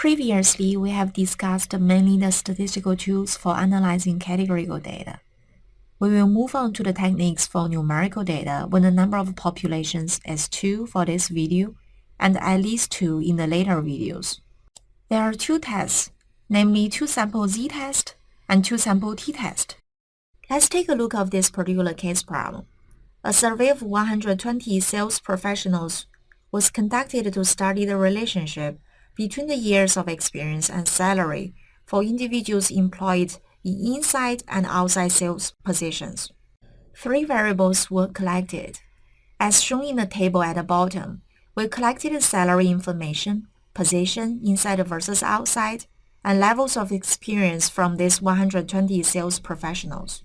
Previously, we have discussed mainly the statistical tools for analyzing categorical data. We will move on to the techniques for numerical data when the number of populations is 2 for this video and at least 2 in the later videos. There are two tests, namely two-sample z-test and two-sample t-test. Let's take a look at this particular case problem. A survey of 120 sales professionals was conducted to study the relationship between the years of experience and salary for individuals employed in inside and outside sales positions. 3 variables were collected. As shown in the table at the bottom, we collected salary information, position inside versus outside, and levels of experience from these 120 sales professionals.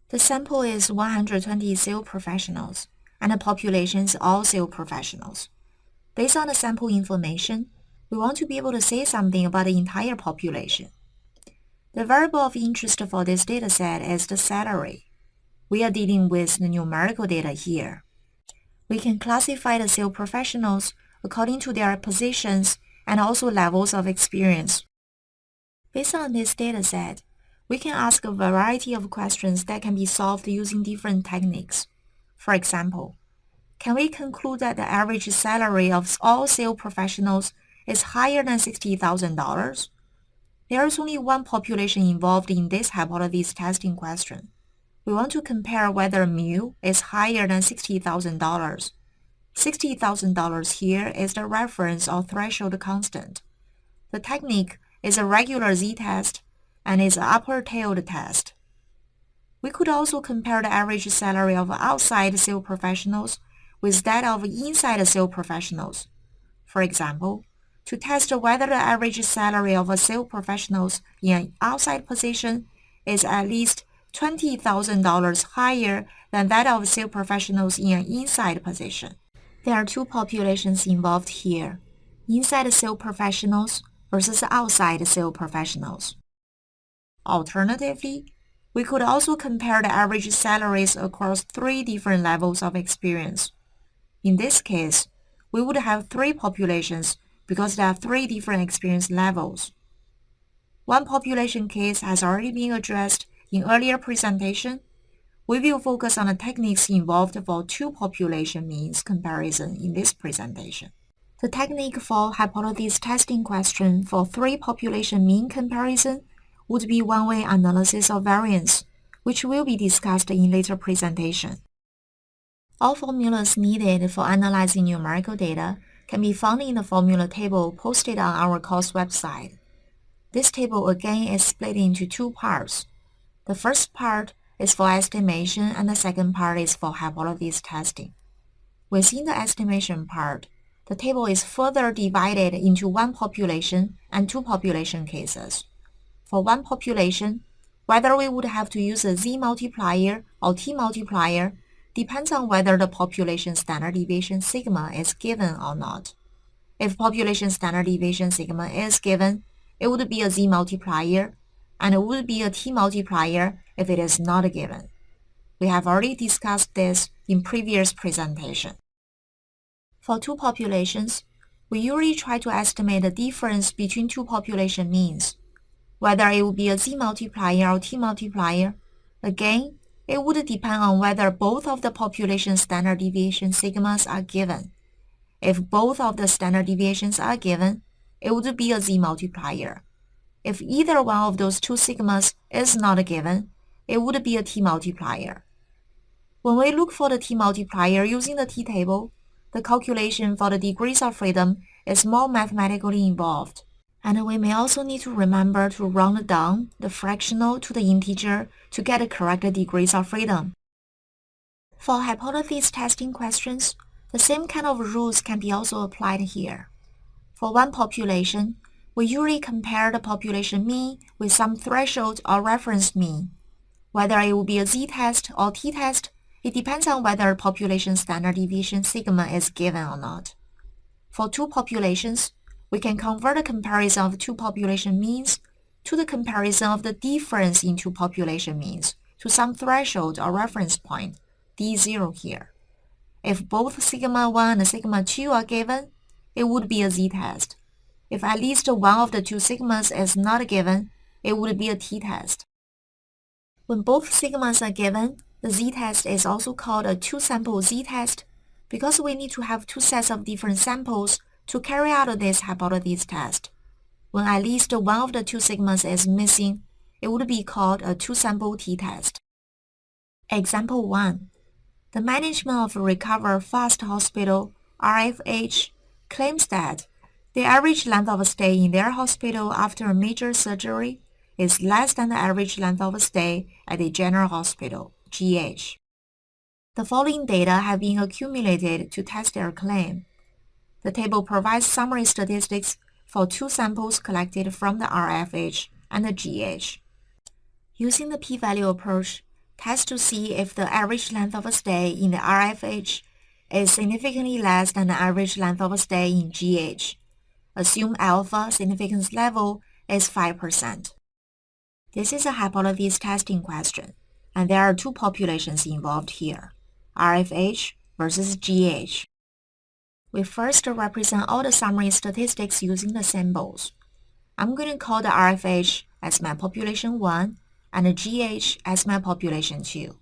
The sample is 120 sales professionals, and the population is all sales professionals. Based on the sample information, we want to be able to say something about the entire population. The variable of interest for this dataset is the salary. We are dealing with the numerical data here. We can classify the sales professionals according to their positions and also levels of experience. Based on this dataset, we can ask a variety of questions that can be solved using different techniques. For example, can we conclude that the average salary of all sales professionals is higher than $60,000? There is only one population involved in this hypothesis testing question. We want to compare whether mu is higher than $60,000. $60,000 here is the reference or threshold constant. The technique is a regular z-test and is an upper-tailed test. We could also compare the average salary of outside sales professionals with that of inside sales professionals. For example, to test whether the average salary of a sales professionals in an outside position is at least $20,000 higher than that of sales professionals in an inside position. There are two populations involved here, inside sales professionals versus outside sales professionals. Alternatively, we could also compare the average salaries across 3 different levels of experience. In this case, we would have 3 populations because there are 3 different experience levels. One population case has already been addressed in earlier presentation. We will focus on the techniques involved for 2 population means comparison in this presentation. The technique for hypothesis testing question for 3 population mean comparison would be one-way analysis of variance, which will be discussed in later presentation. All formulas needed for analyzing numerical data can be found in the formula table posted on our course website. This table again is split into 2 parts. The first part is for estimation and the second part is for hypothesis testing. Within the estimation part, the table is further divided into 1 population and 2 population cases. For 1 population, whether we would have to use a z multiplier or t multiplier depends on whether the population standard deviation sigma is given or not. If population standard deviation sigma is given, it would be a z multiplier, and it would be a t multiplier if it is not given. We have already discussed this in previous presentation. For 2 populations, we usually try to estimate the difference between 2 population means. Whether it would be a z multiplier or t multiplier, again, it would depend on whether both of the population standard deviation sigmas are given. If both of the standard deviations are given, it would be a z multiplier. If either one of those 2 sigmas is not given, it would be a t multiplier. When we look for the t multiplier using the t-table, the calculation for the degrees of freedom is more mathematically involved, and we may also need to remember to round down the fractional to the integer to get the correct degrees of freedom. For hypothesis testing questions, the same kind of rules can be also applied here. For 1 population, we usually compare the population mean with some threshold or reference mean. Whether it will be a z-test or t-test, it depends on whether population standard deviation sigma is given or not. For 2 populations, we can convert the comparison of 2 population means to the comparison of the difference in 2 population means to some threshold or reference point, D0 here. If both sigma 1 and sigma 2 are given, it would be a z-test. If at least one of the two sigmas is not given, it would be a t-test. When both sigmas are given, the z-test is also called a two-sample z-test because we need to have two sets of different samples to carry out this hypothesis test. When at least one of the two sigmas is missing, it would be called a two-sample t-test. Example 1. The management of Recover Fast Hospital, RFH, claims that the average length of stay in their hospital after a major surgery is less than the average length of stay at the general hospital, GH. The following data have been accumulated to test their claim. The table provides summary statistics for two samples collected from the RFH and the GH. Using the p-value approach, test to see if the average length of a stay in the RFH is significantly less than the average length of a stay in GH. Assume alpha significance level is 5%. This is a hypothesis testing question, and there are two populations involved here, RFH versus GH. We first represent all the summary statistics using the symbols. I'm going to call the RFH as my population 1 and the GH as my population 2.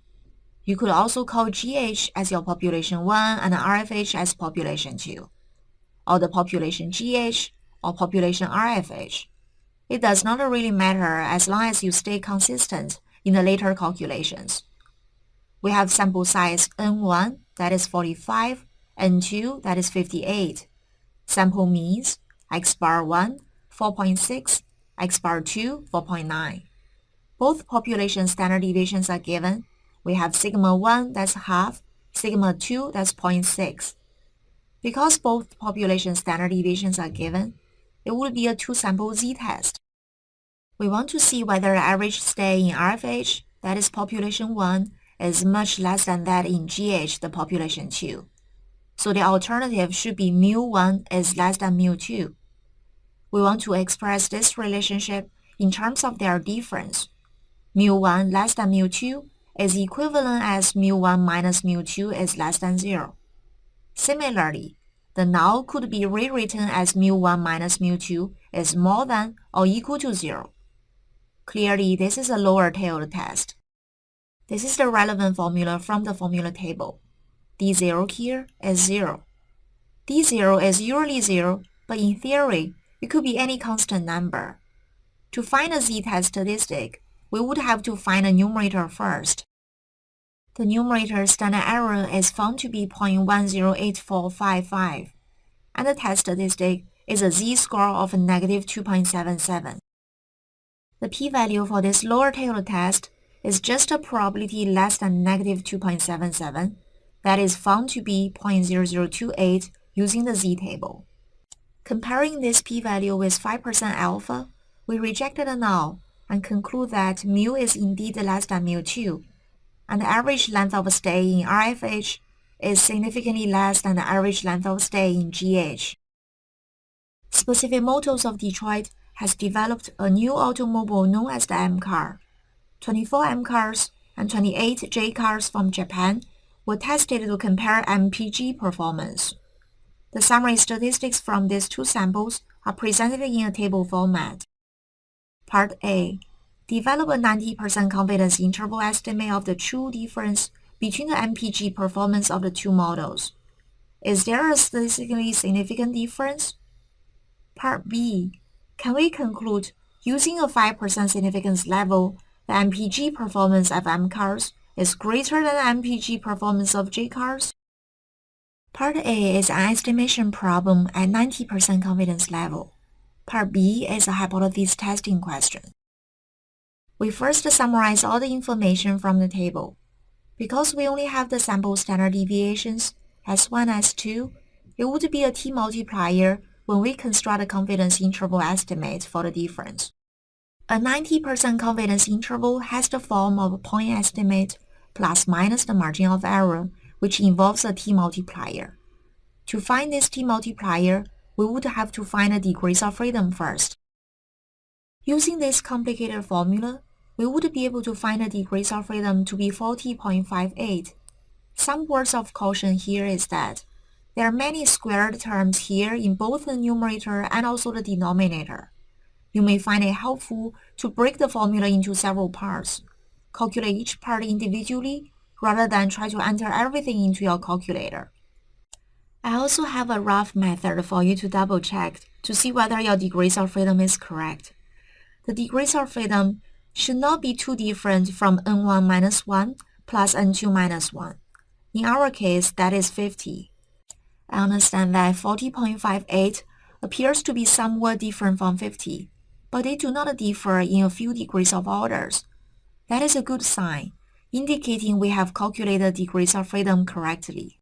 You could also call GH as your population 1 and the RFH as population 2, or the population GH or population RFH. It does not really matter as long as you stay consistent in the later calculations. We have sample size N1, that is 45, N2, that is 58. Sample means X bar 1, 4.6, X bar 2, 4.9. Both population standard deviations are given. We have sigma 1, that's half, sigma 2, that's 0.6. Because both population standard deviations are given, it would be a two-sample z-test. We want to see whether the average stay in RFH, that is population 1, is much less than that in GH, the population 2. So the alternative should be mu1 is less than mu2. We want to express this relationship in terms of their difference. Mu1 less than mu2 is equivalent as mu1 minus mu2 is less than 0. Similarly, the null could be rewritten as mu1 minus mu2 is more than or equal to 0. Clearly, this is a lower-tailed test. This is the relevant formula from the formula table. D0 here is 0. D0 is usually 0, but in theory, it could be any constant number. To find a z-test statistic, we would have to find a numerator first. The numerator standard error is found to be 0.108455, and the test statistic is a z-score of negative 2.77. The p-value for this lower-tailed test is just a probability less than negative 2.77, that is found to be 0.0028 using the z-table. Comparing this p-value with 5% alpha, we rejected the null and conclude that mu is indeed less than mu2, and the average length of stay in RFH is significantly less than the average length of stay in GH. Specific Motors of Detroit has developed a new automobile known as the M car. 24 M cars and 28 J cars from Japan were tested to compare MPG performance. The summary statistics from these two samples are presented in a table format. Part A. Develop a 90% confidence interval estimate of the true difference between the MPG performance of the two models. Is there a statistically significant difference? Part B. Can we conclude, using a 5% significance level, the MPG performance of M cars is greater than the MPG performance of J cars? Part A is an estimation problem at 90% confidence level. Part B is a hypothesis testing question. We first summarize all the information from the table. Because we only have the sample standard deviations, S1, S2, it would be a t-multiplier when we construct a confidence interval estimate for the difference. A 90% confidence interval has the form of a point estimate plus minus the margin of error, which involves a t-multiplier. To find this t-multiplier, we would have to find the degrees of freedom first. Using this complicated formula, we would be able to find the degrees of freedom to be 40.58. Some words of caution here is that There are many squared terms here in both the numerator and also the denominator. You may find it helpful to break the formula into several parts. Calculate each part individually rather than try to enter everything into your calculator. I also have a rough method for you to double check to see whether your degrees of freedom is correct. The degrees of freedom should not be too different from n1 minus 1 plus n2 minus 1. In our case, that is 50. I understand that 40.58 appears to be somewhat different from 50, but they do not differ in a few degrees of orders. That is a good sign, indicating we have calculated degrees of freedom correctly.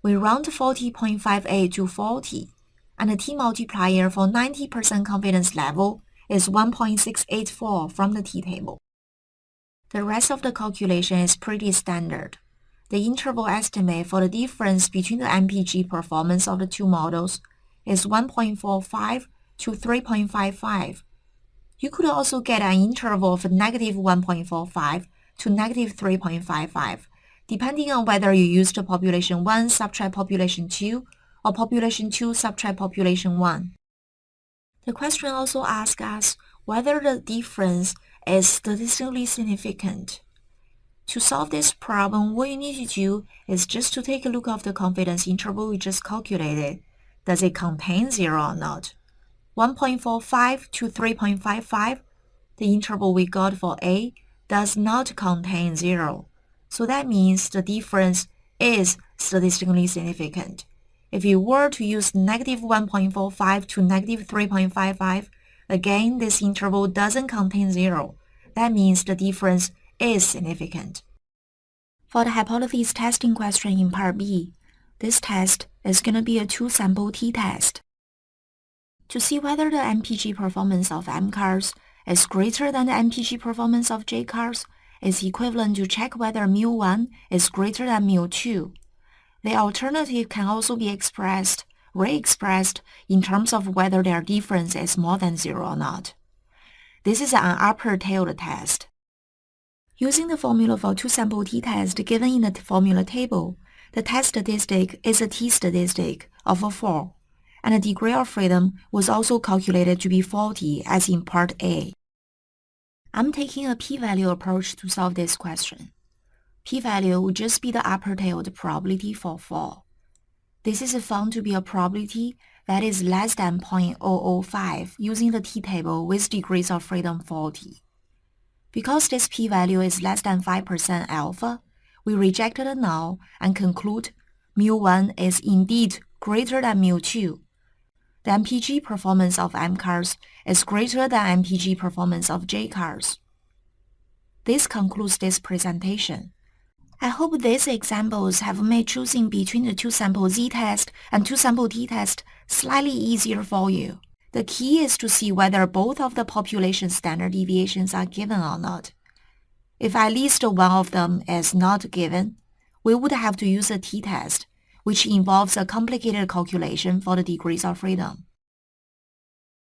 We round 40.58 to 40, and the t-multiplier for 90% confidence level is 1.684 from the t-table. The rest of the calculation is pretty standard. The interval estimate for the difference between the MPG performance of the two models is 1.45 to 3.55. You could also get an interval of negative 1.45 to negative 3.55, depending on whether you used population 1 subtract population 2 or population 2 subtract population 1. The question also asks us whether the difference is statistically significant. To solve this problem, what you need to do is just to take a look at the confidence interval we just calculated. Does it contain 0 or not? 1.45 to 3.55, the interval we got for A, does not contain 0. So that means the difference is statistically significant. If you were to use negative 1.45 to negative 3.55, again, this interval doesn't contain 0. That means the difference is significant. For the hypothesis testing question in Part B, this test is going to be a two-sample t-test. To see whether the MPG performance of M cars is greater than the MPG performance of J cars is equivalent to check whether mu1 is greater than mu2. The alternative can also be re-expressed in terms of whether their difference is more than 0 or not. This is an upper-tailed test. Using the formula for two-sample t-test given in the formula table, the test statistic is a t-statistic of 4, and the degree of freedom was also calculated to be 40 as in Part A. I'm taking a p-value approach to solve this question. P-value would just be the upper-tailed probability for 4. This is found to be a probability that is less than 0.005 using the t-table with degrees of freedom 40. Because this p-value is less than 5% alpha, we reject the null and conclude mu1 is indeed greater than mu2. The MPG performance of M cars is greater than MPG performance of J cars. This concludes this presentation. I hope these examples have made choosing between the two-sample z-test and two-sample t-test slightly easier for you. The key is to see whether both of the population standard deviations are given or not. If at least one of them is not given, we would have to use a t-test, which involves a complicated calculation for the degrees of freedom.